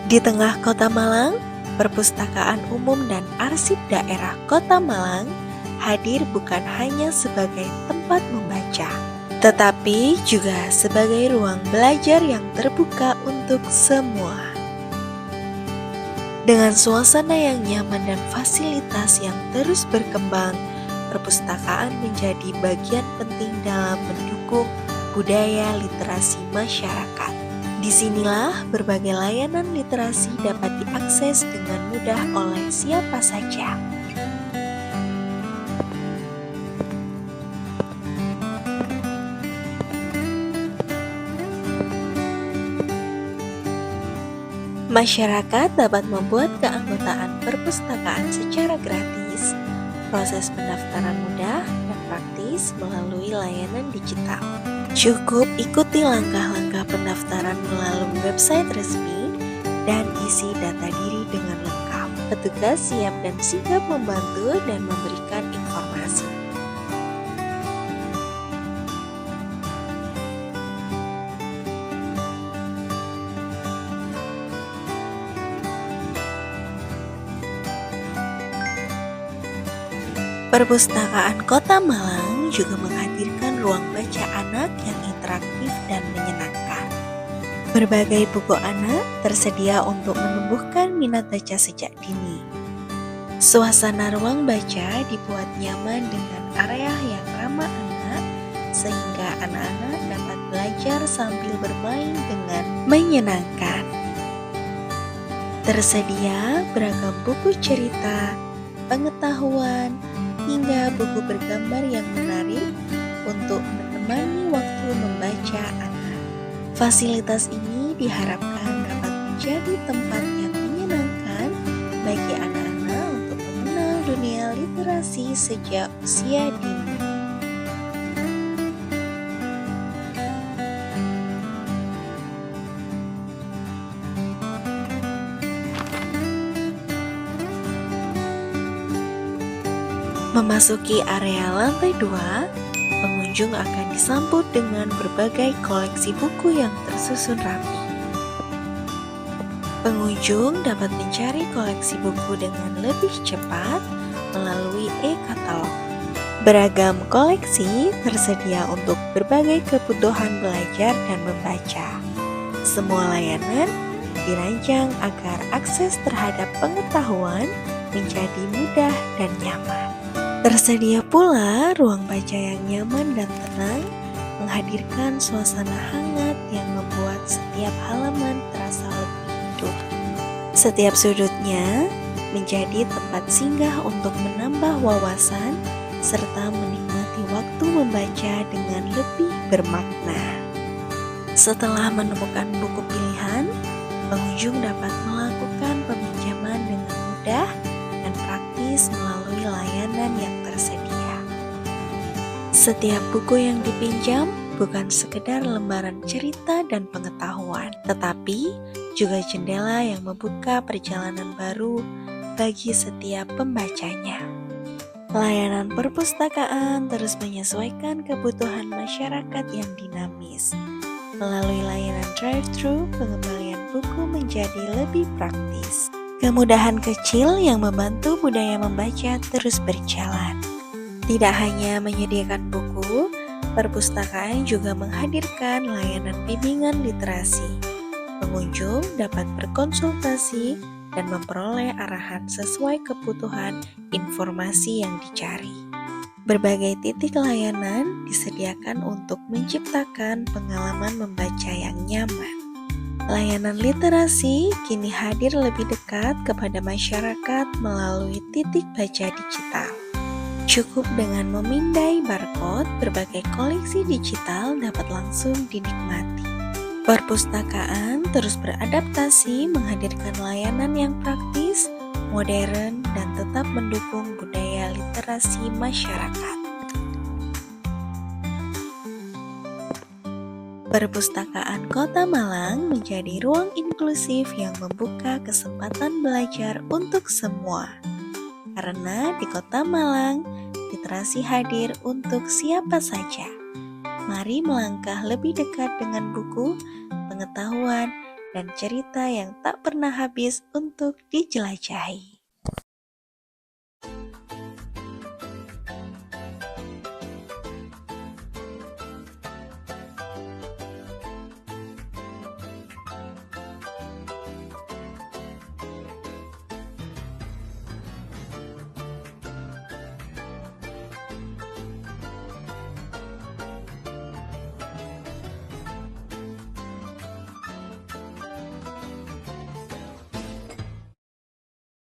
Di tengah Kota Malang, Perpustakaan Umum dan Arsip Daerah Kota Malang hadir bukan hanya sebagai tempat membaca, tetapi juga sebagai ruang belajar yang terbuka untuk semua. Dengan suasana yang nyaman dan fasilitas yang terus berkembang, perpustakaan menjadi bagian penting dalam mendukung budaya literasi masyarakat. Disinilah berbagai layanan literasi dapat diakses dengan mudah oleh siapa saja. Masyarakat dapat membuat keanggotaan perpustakaan secara gratis. Proses pendaftaran mudah dan praktis melalui layanan digital. Cukup ikuti langkah-langkah pendaftaran melalui website resmi dan isi data diri dengan lengkap. Petugas siap dan sigap membantu dan memberikan informasi. Perpustakaan Kota Malang juga menghadirkan ruang baca anak yang interaktif dan menyenangkan. Berbagai buku anak tersedia untuk menumbuhkan minat baca sejak dini. Suasana ruang baca dibuat nyaman dengan area yang ramah anak, sehingga anak-anak dapat belajar sambil bermain dengan menyenangkan. Tersedia beragam buku cerita, pengetahuan, hingga buku bergambar yang menarik untuk menemani waktu membaca anak. Fasilitas ini diharapkan dapat menjadi tempat yang menyenangkan bagi anak-anak untuk mengenal dunia literasi sejak usia dini. Memasuki area lantai 2, pengunjung akan disambut dengan berbagai koleksi buku yang tersusun rapi. Pengunjung dapat mencari koleksi buku dengan lebih cepat melalui e-katalog. Beragam koleksi tersedia untuk berbagai kebutuhan belajar dan membaca. Semua layanan dirancang agar akses terhadap pengetahuan menjadi mudah dan nyaman. Tersedia pula ruang baca yang nyaman dan tenang, menghadirkan suasana hangat yang membuat setiap halaman terasa lebih hidup. Setiap sudutnya menjadi tempat singgah untuk menambah wawasan serta menikmati waktu membaca dengan lebih bermakna. Setelah menemukan buku pilihan, pengunjung dapat melakukan peminjaman dengan mudah dan praktis melalui layanan yang tersedia. Setiap buku yang dipinjam bukan sekedar lembaran cerita dan pengetahuan, tetapi juga jendela yang membuka perjalanan baru bagi setiap pembacanya. Layanan perpustakaan terus menyesuaikan kebutuhan masyarakat yang dinamis. Melalui layanan drive-thru, pengembalian buku menjadi lebih praktis. Kemudahan kecil yang membantu budaya membaca terus berjalan. Tidak hanya menyediakan buku, perpustakaan juga menghadirkan layanan bimbingan literasi. Pengunjung dapat berkonsultasi dan memperoleh arahan sesuai kebutuhan informasi yang dicari. Berbagai titik layanan disediakan untuk menciptakan pengalaman membaca yang nyaman. Layanan literasi kini hadir lebih dekat kepada masyarakat melalui titik baca digital. Cukup dengan memindai barcode, berbagai koleksi digital dapat langsung dinikmati. Perpustakaan terus beradaptasi menghadirkan layanan yang praktis, modern, dan tetap mendukung budaya literasi masyarakat. Perpustakaan Kota Malang menjadi ruang inklusif yang membuka kesempatan belajar untuk semua. Karena di Kota Malang, literasi hadir untuk siapa saja. Mari melangkah lebih dekat dengan buku, pengetahuan, dan cerita yang tak pernah habis untuk dijelajahi.